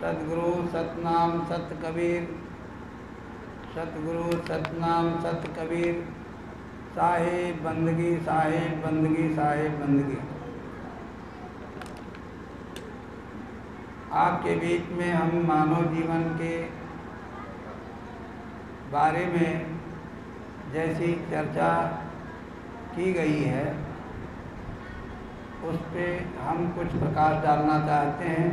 सतगुरु सतनाम सत कबीर, सतगुरु सतनाम सत कबीर, साहिब बंदगी साहिब बंदगी साहिब बंदगी। आपके बीच में हम मानव जीवन के बारे में जैसी चर्चा की गई है उस पे हम कुछ प्रकाश डालना चाहते हैं।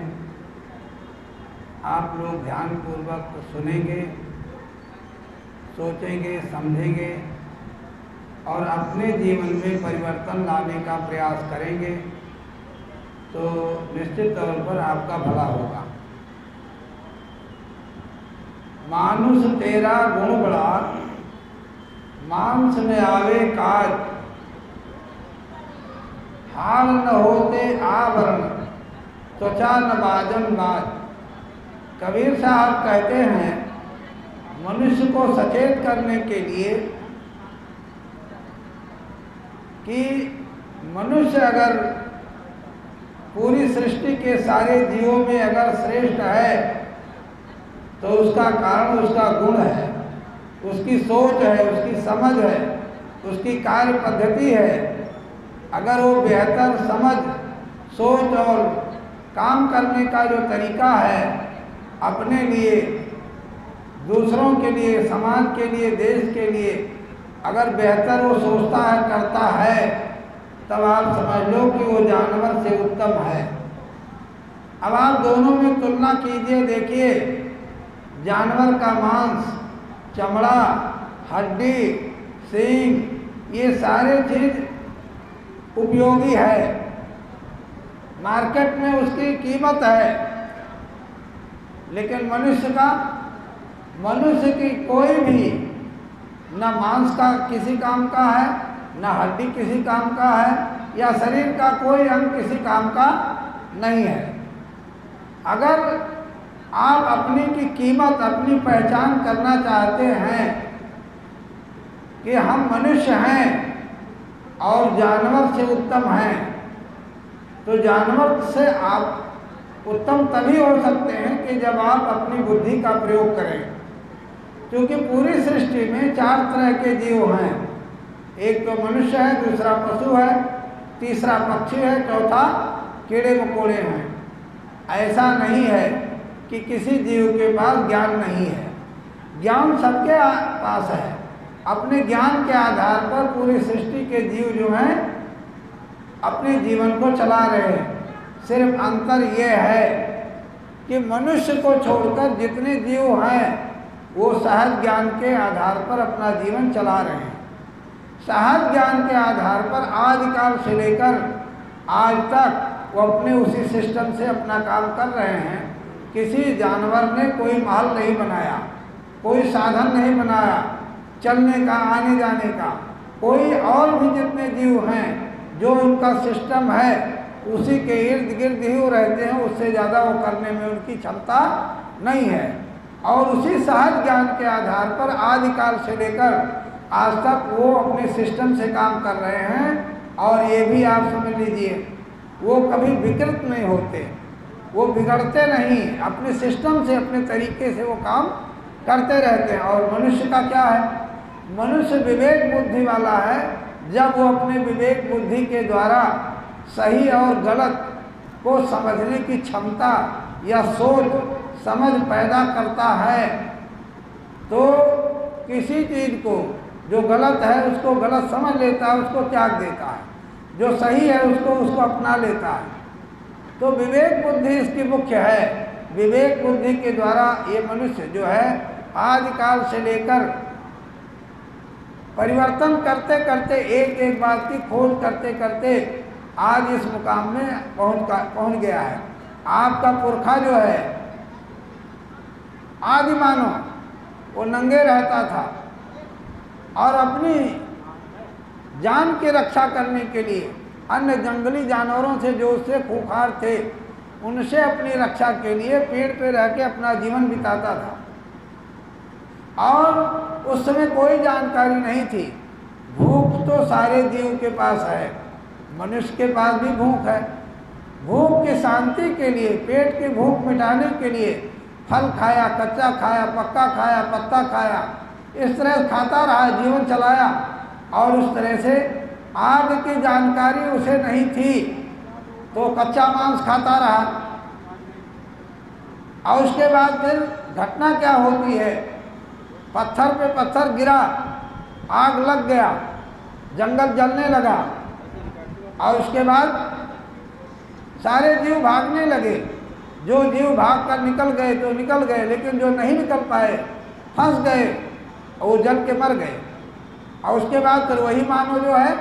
आप लोग ध्यानपूर्वक सुनेंगे, सोचेंगे, समझेंगे और अपने जीवन में परिवर्तन लाने का प्रयास करेंगे तो निश्चित तौर पर आपका भला होगा। मानुष तेरा गुण बड़ा, मांस में आवे काज, हाल न होते आवरण, त्वचा न बाजन बाज। कबीर साहब कहते हैं मनुष्य को सचेत करने के लिए कि मनुष्य अगर पूरी सृष्टि के सारे जीवों में अगर श्रेष्ठ है तो उसका कारण उसका गुण है, उसकी सोच है, उसकी समझ है, उसकी कार्य पद्धति है। अगर वो बेहतर समझ, सोच और काम करने का जो तरीका है अपने लिए, दूसरों के लिए, समाज के लिए, देश के लिए अगर बेहतर वो सोचता है, करता है, तब आप समझ लो कि वो जानवर से उत्तम है। अब आप दोनों में तुलना कीजिए, देखिए जानवर का मांस, चमड़ा, हड्डी, सींग, ये सारे चीज उपयोगी है, मार्केट में उसकी कीमत है। लेकिन मनुष्य की कोई भी न मांस का किसी काम का है, न हड्डी किसी काम का है, या शरीर का कोई अंग किसी काम का नहीं है। अगर आप अपनी की कीमत, अपनी पहचान करना चाहते हैं कि हम मनुष्य हैं और जानवर से उत्तम हैं, तो जानवर से आप उत्तम तभी हो सकते हैं कि जब आप अपनी बुद्धि का प्रयोग करें। क्योंकि पूरी सृष्टि में 4 तरह के जीव हैं। एक तो मनुष्य है, दूसरा पशु है, तीसरा पक्षी है, चौथा कीड़े मकोड़े हैं। ऐसा नहीं है कि किसी जीव के पास ज्ञान नहीं है, ज्ञान सबके पास है। अपने ज्ञान के आधार पर पूरी सृष्टि के जीव जो हैं अपने जीवन को चला रहे हैं। सिर्फ अंतर ये है कि मनुष्य को छोड़कर जितने जीव हैं वो सहज ज्ञान के आधार पर अपना जीवन चला रहे हैं। सहज ज्ञान के आधार पर आदिकाल से लेकर आज तक वो अपने उसी सिस्टम से अपना काम कर रहे हैं। किसी जानवर ने कोई महल नहीं बनाया, कोई साधन नहीं बनाया चलने का, आने जाने का। कोई और भी जितने जीव हैं जो उनका सिस्टम है उसी के इर्द गिर्द ही वो रहते हैं, उससे ज़्यादा वो करने में उनकी क्षमता नहीं है। और उसी सहज ज्ञान के आधार पर आदिकाल से लेकर आज तक वो अपने सिस्टम से काम कर रहे हैं। और ये भी आप समझ लीजिए वो कभी विकृत नहीं होते, वो बिगड़ते नहीं, अपने सिस्टम से, अपने तरीके से वो काम करते रहते हैं। और मनुष्य का क्या है, मनुष्य विवेक बुद्धि वाला है। जब वो अपने विवेक बुद्धि के द्वारा सही और गलत को समझने की क्षमता या सोच समझ पैदा करता है तो किसी चीज़ को जो गलत है उसको गलत समझ लेता है, उसको त्याग देता है, जो सही है उसको अपना लेता है। तो विवेक बुद्धि इसकी मुख्य है। विवेक बुद्धि के द्वारा ये मनुष्य जो है आदिकाल से लेकर परिवर्तन करते करते, एक एक बात की खोज करते करते आज इस मुकाम में पहुंच गया है। आपका पुरखा जो है आदि मानव, वो नंगे रहता था और अपनी जान की रक्षा करने के लिए अन्य जंगली जानवरों से जो उससे खूंखार थे उनसे अपनी रक्षा के लिए पेड़ पे रह के अपना जीवन बिताता था। और उस समय कोई जानकारी नहीं थी। भूख तो सारे जीव के पास है, मनुष्य के पास भी भूख है, भूख की शांति के लिए, पेट की भूख मिटाने के लिए फल खाया, कच्चा खाया, पक्का खाया, पत्ता खाया, इस तरह खाता रहा, जीवन चलाया। और उस तरह से आग की जानकारी उसे नहीं थी तो कच्चा मांस खाता रहा। और उसके बाद फिर घटना क्या होती है, पत्थर पे पत्थर गिरा, आग लग गया, जंगल जलने लगा। और उसके बाद सारे जीव भागने लगे। जो जीव भाग कर निकल गए तो निकल गए, लेकिन जो नहीं निकल पाए फंस गए और वो जल के मर गए। और उसके बाद फिर वही मानव जो है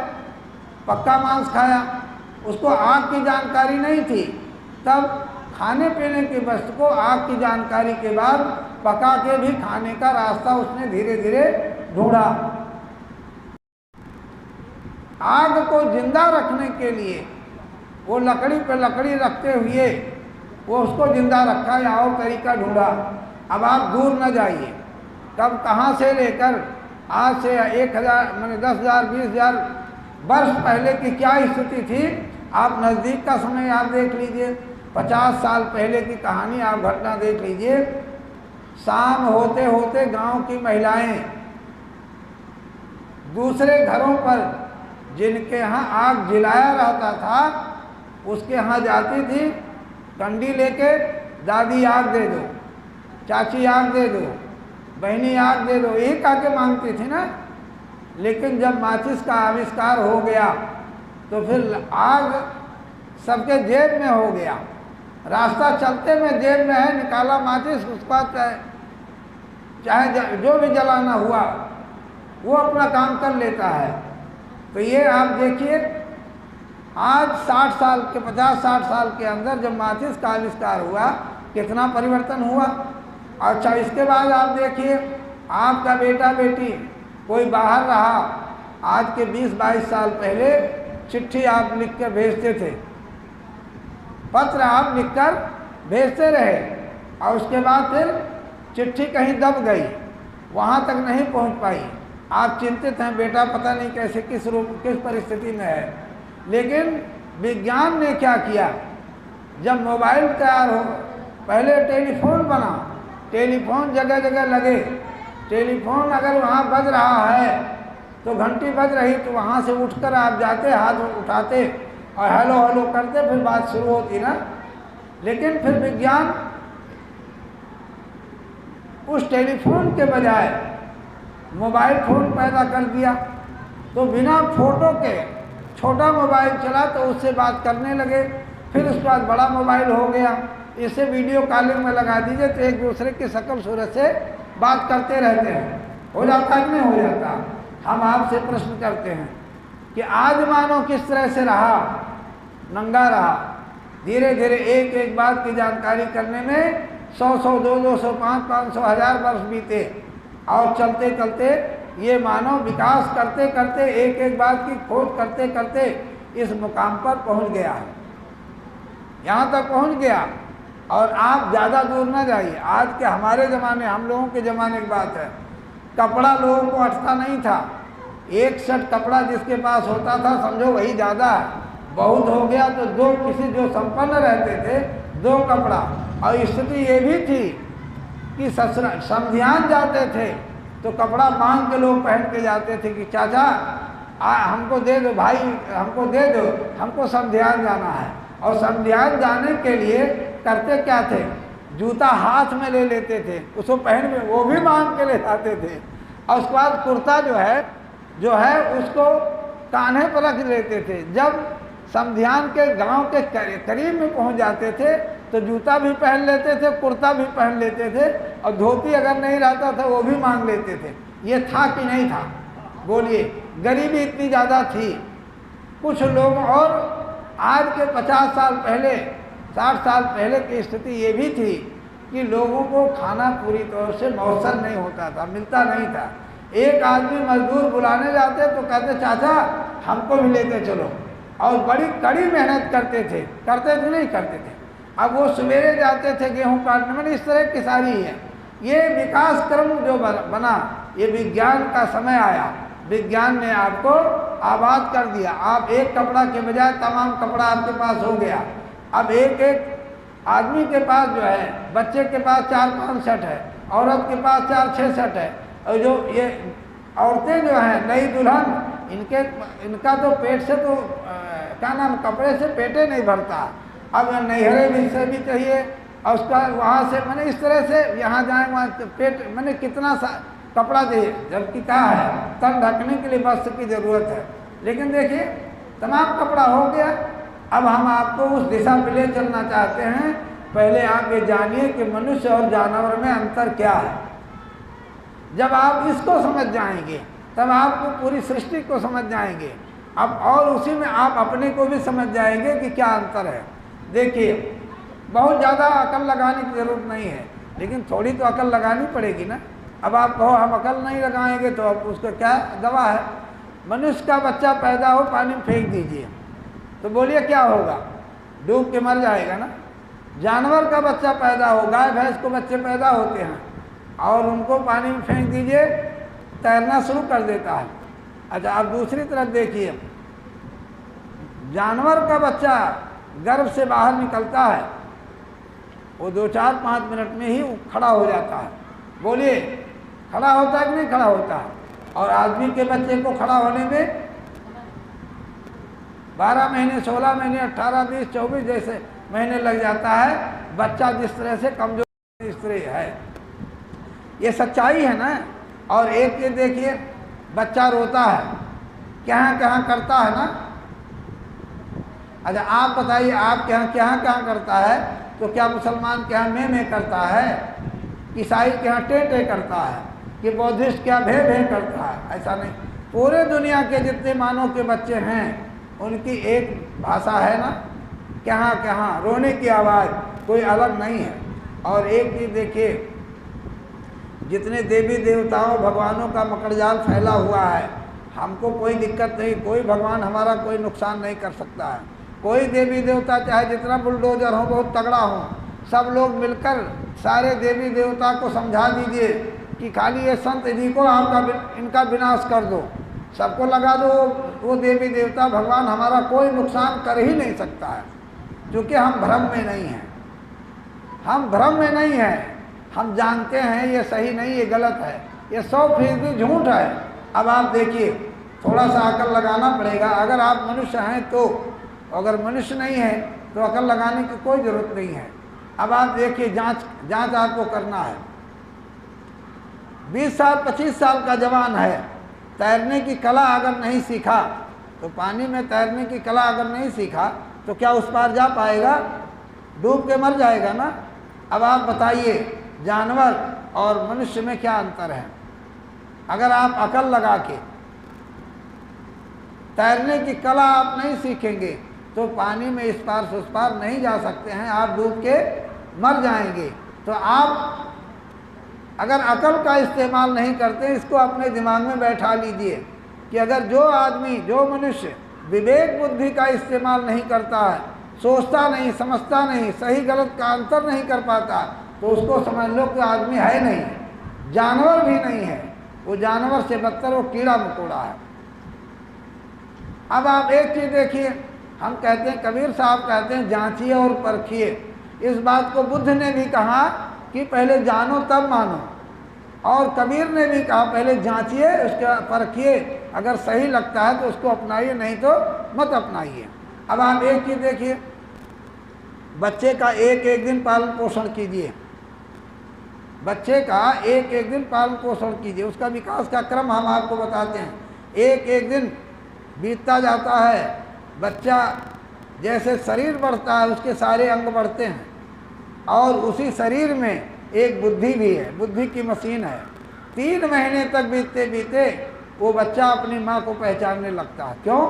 पक्का मांस खाया, उसको आग की जानकारी नहीं थी। तब खाने पीने की वस्तु को आग की जानकारी के बाद पका के भी खाने का रास्ता उसने धीरे धीरे ढूंढा। आग को जिंदा रखने के लिए वो लकड़ी पे लकड़ी रखते हुए वो उसको जिंदा रखा या और तरीका ढूंढा। अब आप दूर न जाइए, कब कहाँ से लेकर आज से 1000 माने 10,000 20,000 वर्ष पहले की क्या स्थिति थी, आप नज़दीक का समय आप देख लीजिए। 50 साल पहले की कहानी आप घटना देख लीजिए। शाम होते होते गांव की महिलाएं दूसरे घरों पर जिनके यहाँ आग जलाया रहता था उसके यहाँ जाती थी, कंडी लेके, दादी आग दे दो, चाची आग दे दो, बहनी आग दे दो, यही कह के मांगती थी ना। लेकिन जब माचिस का आविष्कार हो गया तो फिर आग सबके जेब में हो गया। रास्ता चलते में जेब में है, निकाला माचिस, उसका चाहे जो भी जलाना हुआ वो अपना काम कर लेता है। तो ये आप देखिए, आज 60 साल के 50-60 साल के अंदर जब माचिस का आविष्कार हुआ कितना परिवर्तन हुआ। अच्छा, इसके बाद आप देखिए, आपका बेटा बेटी कोई बाहर रहा, आज के 20-22 साल पहले चिट्ठी आप लिख कर भेजते थे, पत्र आप लिखकर भेजते रहे, और उसके बाद फिर चिट्ठी कहीं दब गई, वहाँ तक नहीं पहुँच पाई। आप चिंतित हैं, बेटा पता नहीं कैसे किस रूप किस परिस्थिति में है। लेकिन विज्ञान ने क्या किया, जब मोबाइल तैयार हो, पहले टेलीफोन बना, टेलीफोन जगह जगह लगे, टेलीफोन अगर वहाँ बज रहा है तो घंटी बज रही तो वहाँ से उठकर आप जाते, हाथ उठाते और हेलो हेलो करते, फिर बात शुरू होती ना। लेकिन फिर विज्ञान उस टेलीफोन के बजाय मोबाइल फ़ोन पैदा कर दिया। तो बिना फोटो के छोटा मोबाइल चला तो उससे बात करने लगे। फिर उसके बाद बड़ा मोबाइल हो गया, इससे वीडियो कॉलिंग में लगा दीजिए तो एक दूसरे की शक्ल सूरत से बात करते रहते हैं। हो जाता है कि नहीं हो जाता? हम आपसे प्रश्न करते हैं कि आज मानव किस तरह से रहा, नंगा रहा। धीरे धीरे एक एक बात की जानकारी करने में 100-100, 200, 500, 1000 वर्ष बीते, और चलते चलते ये मानव विकास करते करते एक एक बात की खोज करते करते इस मुकाम पर पहुंच गया है, यहाँ तक पहुंच गया। और आप ज़्यादा दूर ना जाइए, आज के हमारे ज़माने, हम लोगों के ज़माने की बात है, कपड़ा लोगों को अटता नहीं था। एक सेट कपड़ा जिसके पास होता था समझो वही ज़्यादा है, बहुत हो गया तो दो, किसी जो संपन्न रहते थे 2 कपड़ा। और स्थिति ये भी थी कि ससुराल समधियान जाते थे तो कपड़ा मांग के लोग पहन के जाते थे कि चाचा हमको दे दो, भाई हमको दे दो, हमको समधियान जाना है। और समधियान जाने के लिए करते क्या थे, जूता हाथ में ले लेते थे, उसको पहन में वो भी मांग के ले जाते थे। और उसके बाद कुर्ता जो है उसको कान्हे पर रख लेते थे। जब समधियान के गांव के करीब में पहुंच जाते थे तो जूता भी पहन लेते थे, कुर्ता भी पहन लेते थे, और धोती अगर नहीं रहता था वो भी मांग लेते थे। ये था कि नहीं था? बोलिए, गरीबी इतनी ज़्यादा थी। कुछ लोग, और आज के 50 साल पहले, 60 साल पहले की स्थिति ये भी थी कि लोगों को खाना पूरी तौर से मौसर नहीं होता था, मिलता नहीं था। एक आदमी मजदूर बुलाने जाते तो कहते चाचा हमको भी लेते चलो, और बड़ी कड़ी मेहनत करते थे, नहीं करते थे। अब वो सवेरे जाते थे गेहूं काटने में। इस तरह की सारी है। ये विकास क्रम जो बना, ये विज्ञान का समय आया, विज्ञान ने आपको आबाद कर दिया। आप एक कपड़ा के बजाय तमाम कपड़ा आपके पास हो गया। अब एक एक आदमी के पास जो है, बच्चे के पास 4-5 शर्ट है, औरत के पास 4-6 शर्ट है, और जो ये औरतें जो हैं नई दुल्हन, इनका तो पेट से तो क्या नाम, कपड़े से पेटे नहीं भरता। अब नैहरे भी से भी चाहिए, और उसका वहाँ से मैंने इस तरह से यहाँ जाए वहाँ पेट, मैंने कितना सा कपड़ा चाहिए, जबकि क्या है, तन ढकने के लिए वस्त्र की ज़रूरत है। लेकिन देखिए तमाम कपड़ा हो गया। अब हम आपको उस दिशा पे ले चलना चाहते हैं। पहले आप ये जानिए कि मनुष्य और जानवर में अंतर क्या है। जब आप इसको समझ जाएंगे तब आपको पूरी सृष्टि को समझ जाएंगे। अब और उसी में आप अपने को भी समझ जाएंगे कि क्या अंतर है। देखिए बहुत ज़्यादा अकल लगाने की ज़रूरत नहीं है, लेकिन थोड़ी तो अकल लगानी पड़ेगी ना। अब आप कहो हम अकल नहीं लगाएंगे तो अब उसका क्या दवा है। मनुष्य का बच्चा पैदा हो, पानी में फेंक दीजिए तो बोलिए क्या होगा, डूब के मर जाएगा ना। जानवर का बच्चा पैदा हो, गाय भैंस को बच्चे पैदा होते हैं और उनको पानी में फेंक दीजिए, तैरना शुरू कर देता है। अच्छा अब दूसरी तरफ देखिए, जानवर का बच्चा गर्भ से बाहर निकलता है, वो 2-4-5 मिनट में ही खड़ा हो जाता है। बोलिए खड़ा होता है कि नहीं खड़ा होता है। और आदमी के बच्चे को खड़ा होने में 12 महीने, 16 महीने, 18, 20, 24 जैसे महीने लग जाता है। बच्चा जिस तरह से कमजोर इस तरह है, ये सच्चाई है ना। और एक ये देखिए, बच्चा रोता है, क्या करता है ना। अच्छा आप बताइए, आप क्या करता है, तो क्या मुसलमान के यहाँ में करता है, ईसाई के यहाँ टे करता है, कि बौद्धिस्ट क्या भे करता है। ऐसा नहीं, पूरे दुनिया के जितने मानव के बच्चे हैं उनकी एक भाषा है ना, क्या रोने की आवाज़ कोई अलग नहीं है। और एक चीज़ देखिए, जितने देवी देवताओं भगवानों का मकड़जाल फैला हुआ है, हमको कोई दिक्कत नहीं, कोई भगवान हमारा कोई नुकसान नहीं कर सकता है। कोई देवी देवता चाहे जितना बुलडोजर हो, बहुत तगड़ा हो, सब लोग मिलकर सारे देवी देवता को समझा दीजिए कि खाली ये संत जी को इनका विनाश कर दो, सबको लगा दो, वो देवी देवता भगवान हमारा कोई नुकसान कर ही नहीं सकता है। क्योंकि हम भ्रम में नहीं हैं, हम भ्रम में नहीं हैं, हम जानते हैं ये सही नहीं, ये गलत है, ये 100% झूठ है। अब आप देखिए, थोड़ा सा अकल लगाना पड़ेगा। अगर आप मनुष्य हैं तो, अगर मनुष्य नहीं है तो अकल लगाने की कोई ज़रूरत नहीं है। अब आप देखिए, जांच आपको करना है। 20 साल 25 साल का जवान है, तैरने की कला अगर नहीं सीखा, तो पानी में तैरने की कला अगर नहीं सीखा तो क्या उस पार जा पाएगा, डूब के मर जाएगा ना। अब आप बताइए, जानवर और मनुष्य में क्या अंतर है। अगर आप अकल लगा के तैरने की कला आप नहीं सीखेंगे तो पानी में इस पार से उस पार नहीं जा सकते हैं, आप डूब के मर जाएंगे। तो आप अगर अकल का इस्तेमाल नहीं करते, इसको अपने दिमाग में बैठा लीजिए कि अगर जो आदमी, जो मनुष्य विवेक बुद्धि का इस्तेमाल नहीं करता है, सोचता नहीं, समझता नहीं, सही गलत का अंतर नहीं कर पाता, तो उसको समझ लो कि आदमी है नहीं, जानवर भी नहीं है, वो जानवर से बदतर वो कीड़ा मकोड़ा है। अब आप एक चीज़ देखिए, हम कहते हैं, कबीर साहब कहते हैं जांचिए और परखिए। इस बात को बुद्ध ने भी कहा कि पहले जानो तब मानो, और कबीर ने भी कहा पहले जांचिए उसके बाद परखिए, अगर सही लगता है तो उसको अपनाइए, नहीं तो मत अपनाइए। अब आप एक चीज़ देखिए, बच्चे का एक दिन पालन पोषण कीजिए, बच्चे का एक दिन पालन पोषण कीजिए, उसका विकास का क्रम हम आपको बताते हैं। एक दिन बीतता जाता है, बच्चा जैसे शरीर बढ़ता है उसके सारे अंग बढ़ते हैं, और उसी शरीर में एक बुद्धि भी है, बुद्धि की मशीन है। 3 महीने तक बीतते बीते वो बच्चा अपनी माँ को पहचानने लगता है। क्यों?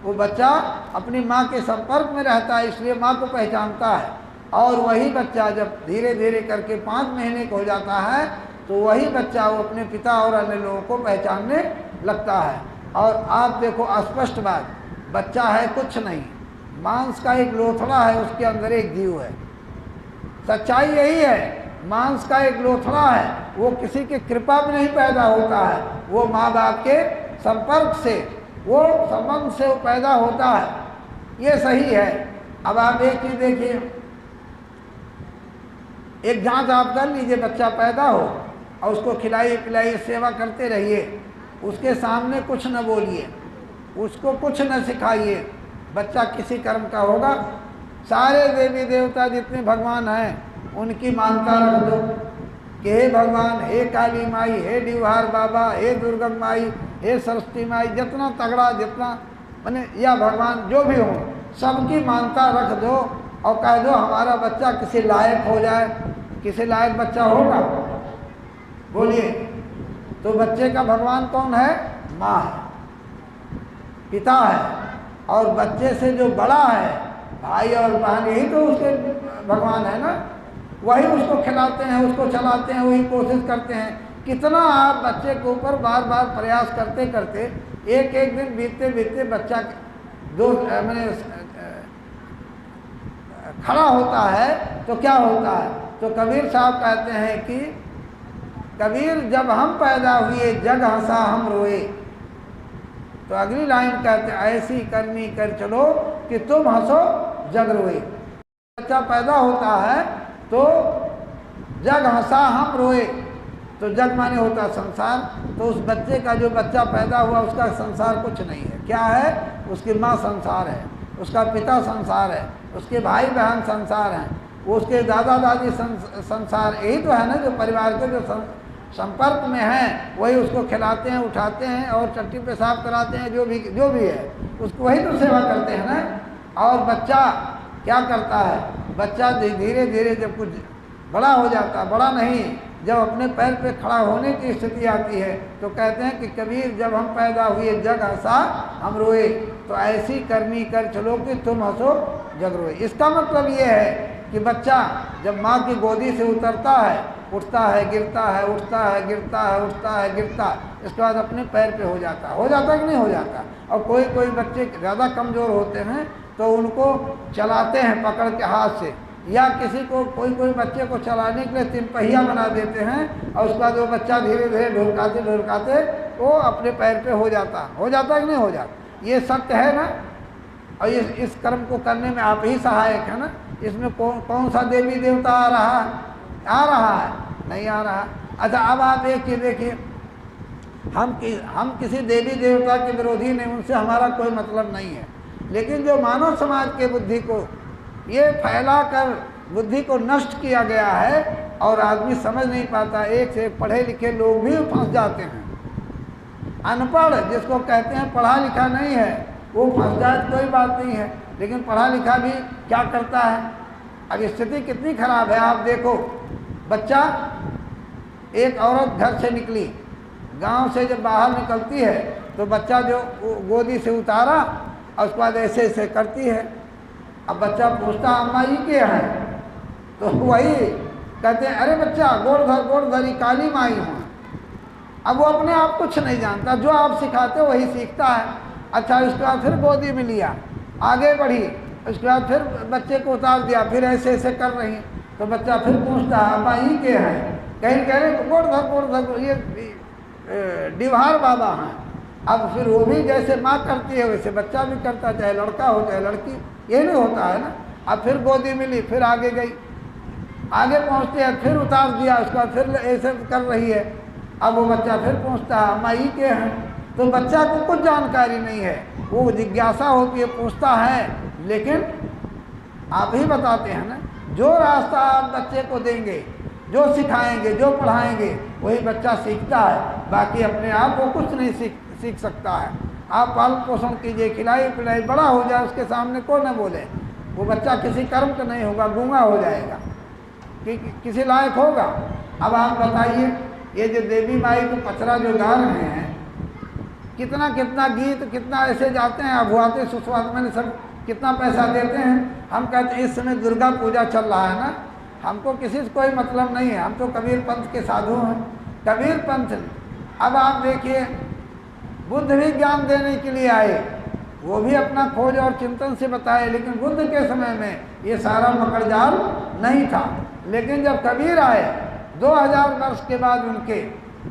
वो बच्चा अपनी माँ के संपर्क में रहता है, इसलिए माँ को पहचानता है। और वही बच्चा जब धीरे धीरे करके 5 महीने का हो जाता है तो वही बच्चा वो अपने पिता और अन्य लोगों को पहचानने लगता है। और आप देखो, स्पष्ट बात, बच्चा है कुछ नहीं, मांस का एक लोथड़ा है, उसके अंदर एक जीव है। सच्चाई यही है, मांस का एक लोथड़ा है, वो किसी की कृपा में नहीं पैदा होता है, वो माँ बाप के संपर्क से, वो संबंध से वो पैदा होता है। ये सही है। अब आप एक चीज़ देखिए, एक जांच आप कर लीजिए, बच्चा पैदा हो और उसको खिलाइए पिलाइए, सेवा करते रहिए, उसके सामने कुछ न बोलिए, उसको कुछ न सिखाइए, बच्चा किसी कर्म का होगा। सारे देवी देवता जितने भगवान हैं उनकी मानता रख दो कि हे भगवान, हे काली माई, हे डिवहार बाबा, हे दुर्गा माई, हे सरस्वती माई, जितना तगड़ा जितना माने या भगवान जो भी हो, सबकी मानता रख दो और कह दो हमारा बच्चा किसी लायक हो जाए। किसी लायक बच्चा होगा? बोलिए। तो बच्चे का भगवान कौन है? माँ है, पिता है, और बच्चे से जो बड़ा है भाई और बहन, यही तो उसके भगवान है ना। वही उसको खिलाते हैं, उसको चलाते हैं, वही कोशिश करते हैं। कितना आप बच्चे के ऊपर बार बार प्रयास करते करते एक एक दिन बीतते बीतते बच्चा दो मैंने खड़ा होता है तो क्या होता है? तो कबीर साहब कहते हैं कि कबीर जब हम पैदा हुए जग हंसा हम रोए। तो अगली लाइन कहते हैं ऐसी करनी कर चलो कि तुम हंसो जग रोए। बच्चा पैदा होता है तो जग हंसा हम रोए, तो जग माने होता संसार। तो उस बच्चे का जो बच्चा पैदा हुआ उसका संसार कुछ नहीं है। क्या है? उसकी माँ संसार है, उसका पिता संसार है, उसके भाई बहन संसार हैं, उसके दादा दादी संसार। यही तो है ना जो परिवार के जो संपर्क में हैं वही उसको खिलाते हैं, उठाते हैं और चट्टी पेशाब कराते हैं, जो भी है उसको वही तो सेवा करते हैं ना। और बच्चा क्या करता है? बच्चा धीरे धीरे जब कुछ बड़ा हो जाता है, बड़ा नहीं, जब अपने पैर पे खड़ा होने की स्थिति आती है तो कहते हैं कि कबीर जब हम पैदा हुए जग हंसा हम रोए, तो ऐसी करनी कर चलो कि तुम हंसो जग रोए। इसका मतलब ये है कि बच्चा जब माँ की गोदी से उतरता है, उठता है गिरता है, उठता है गिरता है, उठता है गिरता, इसके बाद अपने पैर पे हो जाता है कि नहीं हो जाता। और कोई कोई बच्चे ज़्यादा कमज़ोर होते हैं तो उनको चलाते हैं पकड़ के हाथ से, या किसी को कोई बच्चे को चलाने के लिए 3 पहिया बना देते हैं और उसके बाद वो बच्चा धीरे धीरे ढुलकाते ढुलकाते वो अपने पैर पे हो जाता है कि नहीं हो जाता। ये सत्य है ना। और इस कर्म को करने में आप ही सहायक है ना। इसमें कौन सा देवी देवता आ रहा है? नहीं आ रहा। अच्छा, अब आप एक चीज़ देखिए, हम किसी देवी देवता के विरोधी नहीं, उनसे हमारा कोई मतलब नहीं है। लेकिन जो मानव समाज के बुद्धि को ये फैला कर बुद्धि को नष्ट किया गया है और आदमी समझ नहीं पाता, एक से एक पढ़े लिखे लोग भी फंस जाते हैं। अनपढ़ जिसको कहते हैं पढ़ा लिखा नहीं है वो फंस जाए तो कोई बात नहीं है, लेकिन पढ़ा लिखा भी क्या करता है? अब स्थिति कितनी खराब है। आप देखो, बच्चा, एक औरत घर से निकली, गांव से जब बाहर निकलती है तो बच्चा जो गोदी से उतारा और उसके बाद ऐसे ऐसे करती है। अब बच्चा पूछता अम्मा जी के हैं? तो वही कहते हैं अरे बच्चा गोड़ धरी काली माई हूँ। अब वो अपने आप कुछ नहीं जानता, जो आप सिखाते हो वही सीखता है। अच्छा, उसके बाद फिर गोदी में लिया, आगे बढ़ी, उसके बाद फिर बच्चे को उतार दिया, फिर ऐसे ऐसे कर रही, तो बच्चा फिर पूछता है अम्मा जी के हैं? कहीं कह रहे गोड़ धर ये डिवहार बाबा हैं। अब फिर वो भी जैसे माँ करती है वैसे बच्चा भी करता, चाहे लड़का हो चाहे लड़की, ये नहीं होता है ना। अब फिर गोदी मिली, फिर आगे गई, आगे पहुँचते हैं, फिर उतार दिया, उसका फिर ऐसे कर रही है। अब वो बच्चा फिर पूछता है अम्मा जी के हैं? तो बच्चा को कुछ जानकारी नहीं है, वो जिज्ञासा होती है, पूछता है, लेकिन आप ही बताते हैं ना। जो रास्ता आप बच्चे को देंगे, जो सिखाएंगे, जो पढ़ाएंगे, वही बच्चा सीखता है। बाकी अपने आप वो कुछ नहीं सीख सकता है। आप पालन पोषण कीजिए, खिलाई पिलाई, बड़ा हो जाए, उसके सामने कोई न बोले, वो बच्चा किसी कर्म का नहीं होगा, गूंगा हो जाएगा, किसी लायक होगा। अब आप बताइए, ये जो देवी माई को पचरा जो गा रहे हैं, कितना कितना गीत, कितना ऐसे जाते हैं, अभुआते सुस्वाद मैंने सब कितना पैसा देते हैं। हम कहते हैं इस समय दुर्गा पूजा चल रहा है ना, हमको किसी से कोई मतलब नहीं है, हम तो कबीर पंथ के साधु हैं। कबीर पंथ, अब आप देखिए, बुद्ध भी ज्ञान देने के लिए आए, वो भी अपना खोज और चिंतन से बताए, लेकिन बुद्ध के समय में ये सारा मकड़जाल नहीं था। लेकिन जब कबीर आए 2000 वर्ष के बाद उनके,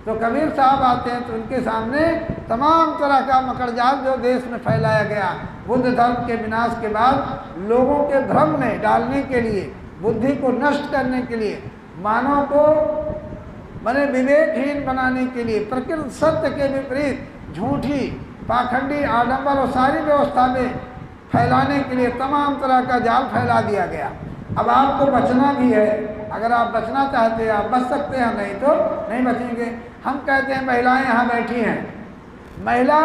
तो कबीर साहब आते हैं तो उनके सामने तमाम तरह का मकड़जाल जो देश में फैलाया गया बुद्ध धर्म के विनाश के बाद लोगों के भ्रम में डालने के लिए, बुद्धि को नष्ट करने के लिए, मानव को बने विवेकहीन बनाने के लिए, प्रकृति सत्य के विपरीत झूठी पाखंडी आडंबर और सारी व्यवस्था में फैलाने के लिए तमाम तरह का जाल फैला दिया गया। अब आपको बचना भी है, अगर आप बचना चाहते हैं आप बच सकते हैं, नहीं तो नहीं बचेंगे। हम कहते हैं महिलाएं यहाँ बैठी हैं, महिला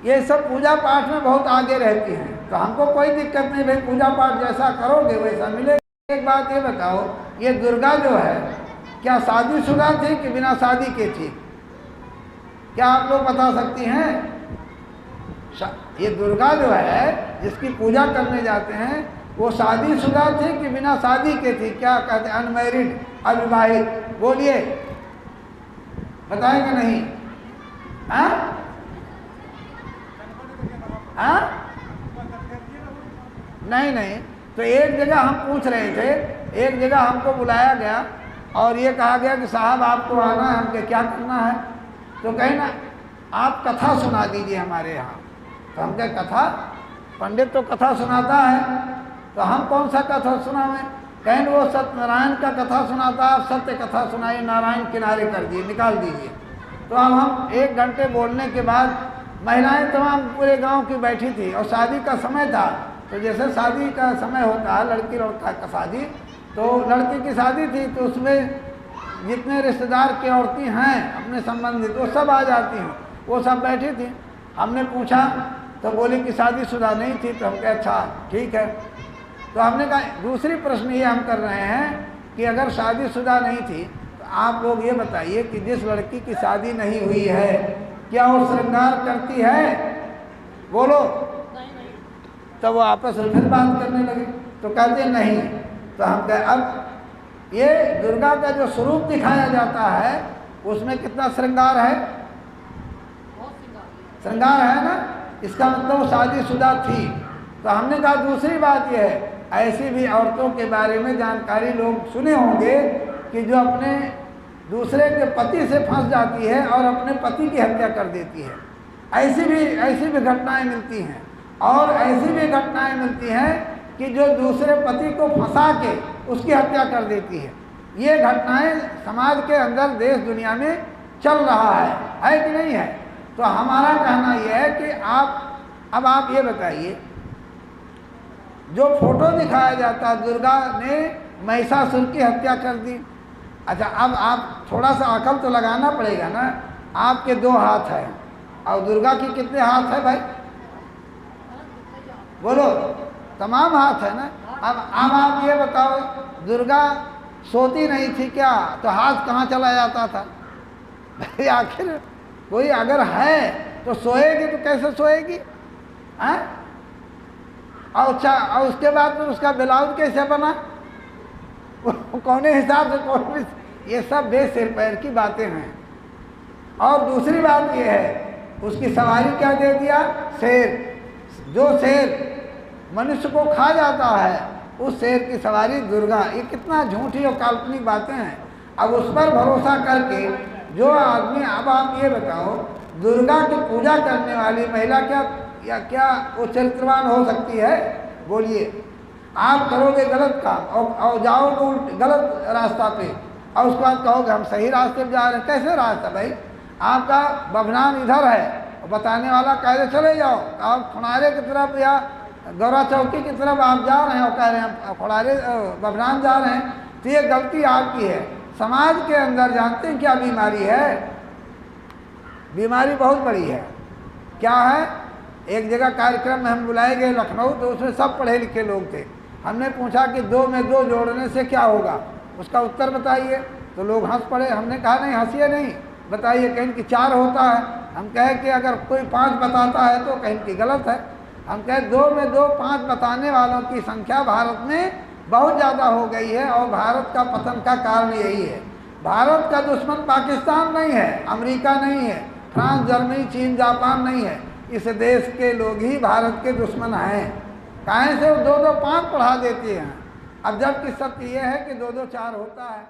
ये सब पूजा पाठ में बहुत आगे रहती हैं, तो हमको कोई दिक्कत नहीं, भाई पूजा पाठ जैसा करोगे वैसा मिलेगा। एक बात ये बताओ, ये दुर्गा जो है क्या शादीशुदा थी कि बिना शादी के थी? क्या आप लोग बता सकती हैं? ये दुर्गा जो है जिसकी पूजा करने जाते हैं वो शादीशुदा थी कि बिना शादी के थी? क्या कहते हैं? अनमैरिड, अविवाहित। बोलिए, बताएंगे नहीं? हाँ हाँ, नहीं। तो एक जगह हम पूछ रहे थे, एक जगह हमको बुलाया गया और ये कहा गया कि साहब आपको आना है। हमके क्या करना है? तो कहीं ना आप कथा सुना दीजिए हमारे यहाँ। तो हम कहे कथा? पंडित तो कथा सुनाता है, तो हम कौन सा कथा सुनावें? कहें वो सत्यनारायण का कथा सुनाता, आप सत्य कथा सुनाइए, नारायण किनारे कर दिए, निकाल दीजिए। तो अब हम 1 घंटे बोलने के बाद महिलाएं तमाम पूरे गांव की बैठी थी और शादी का समय था। तो जैसे शादी का समय होता है, लड़की लड़का का शादी, तो लड़की की शादी थी तो उसमें जितने रिश्तेदार की औरतें हैं अपने संबंधित वो सब आ जाती हैं, वो सब बैठी थी। हमने पूछा तो बोली कि शादीशुदा नहीं थी। तो हम कहे अच्छा ठीक है। तो हमने कहा दूसरी प्रश्न ये हम कर रहे हैं कि अगर शादीशुदा नहीं थी तो आप लोग ये बताइए कि जिस लड़की की शादी नहीं हुई है क्या वो श्रृंगार करती है? बोलो। तो वो आपस में फिर बात करने लगे, तो कहते नहीं। तो हम कहे अब ये दुर्गा का जो स्वरूप दिखाया जाता है उसमें कितना श्रृंगार है? श्रृंगार है ना, इसका मतलब वो शादीशुदा थी। तो हमने कहा दूसरी बात यह है, ऐसी भी औरतों के बारे में जानकारी लोग सुने होंगे कि जो अपने दूसरे के पति से फंस जाती है और अपने पति की हत्या कर देती है। ऐसी भी घटनाएं मिलती हैं। और ऐसी भी घटनाएं मिलती हैं कि जो दूसरे पति को फंसा के उसकी हत्या कर देती है। ये घटनाएं समाज के अंदर देश दुनिया में चल रहा है कि नहीं है? तो हमारा कहना यह है कि अब आप ये बताइए, जो फोटो दिखाया जाता है दुर्गा ने महिषासुर की हत्या कर दी। अच्छा, अब आप थोड़ा सा अकल तो लगाना पड़ेगा ना। आपके 2 हाथ हैं और दुर्गा की कितने हाथ है भाई? बोलो, तमाम हाथ है ना। अब आप ये बताओ, दुर्गा सोती नहीं थी क्या? तो हाथ कहाँ चला जाता था? भाई आखिर कोई अगर है तो सोएगी तो कैसे सोएगी? हैं? और उसके बाद फिर उसका ब्लाउज कैसे बना? कौन हिसाब से कौन भी? ये सब बेसिर पैर की बातें हैं। और दूसरी बात ये है, उसकी सवारी क्या दे दिया? शेर। जो शेर मनुष्य को खा जाता है उस शेर की सवारी दुर्गा। ये कितना झूठी और काल्पनिक बातें हैं। अब उस पर भरोसा करके जो आदमी, अब आप ये बताओ, दुर्गा की पूजा करने वाली महिला क्या वो चरित्रवान हो सकती है? बोलिए। आप करोगे गलत काम और जाओगे गलत रास्ता पे और उसके बाद कहोगे हम सही रास्ते पे जा रहे हैं। कैसे रास्ता भाई? आपका बभनान इधर है और बताने वाला कह रहे चले जाओ, आप खुनारे की तरफ या गौरा चौकी की तरफ आप जा रहे हैं और कह रहे हैं खुनारे बभनान जा रहे हैं, तो ये गलती आपकी है। समाज के अंदर जानते हैं क्या बीमारी है? बीमारी बहुत बड़ी है। क्या है? एक जगह कार्यक्रम में हम बुलाए गए लखनऊ, तो उसमें सब पढ़े लिखे लोग थे। हमने पूछा कि 2 में 2 जोड़ने से क्या होगा, उसका उत्तर बताइए। तो लोग हंस पड़े। हमने कहा नहीं, हंसिए नहीं, बताइए। कहीं कि 4 होता है। हम कहे कि अगर कोई 5 बताता है तो कहीं कि गलत है। हम कहे 2 में 2 5 बताने वालों की संख्या भारत में बहुत ज़्यादा हो गई है और भारत का पतन का कारण यही है। भारत का दुश्मन पाकिस्तान नहीं है, अमेरिका नहीं है, फ्रांस, जर्मनी, चीन, जापान नहीं है। इस देश के लोग ही भारत के दुश्मन हैं। काहे से वो 2-2 5 पढ़ा देते हैं। अब जबकि सत्य ये है कि 2-2 4 होता है।